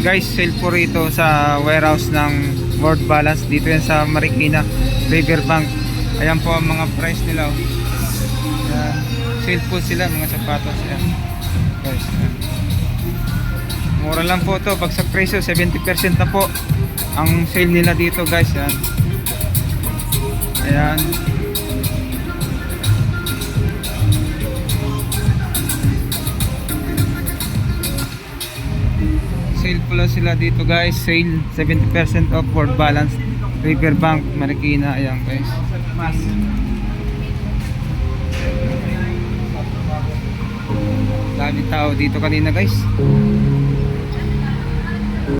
Guys, sale po rito sa warehouse ng World Balance. Dito yan sa Marikina, Riverbank. Ayan po ang mga price nila. Ayan. Sale po sila, mga sapatos. Ayan. Guys, ayan. Mura lang po to. Bagsak presyo, 70% na po ang sale nila dito, guys. Ayan. Ayan. Sale pala sila dito, guys. Sale 70% off World Balance, Riverbank, Marikina. Ayan, guys. Daming tao dito kanina, guys.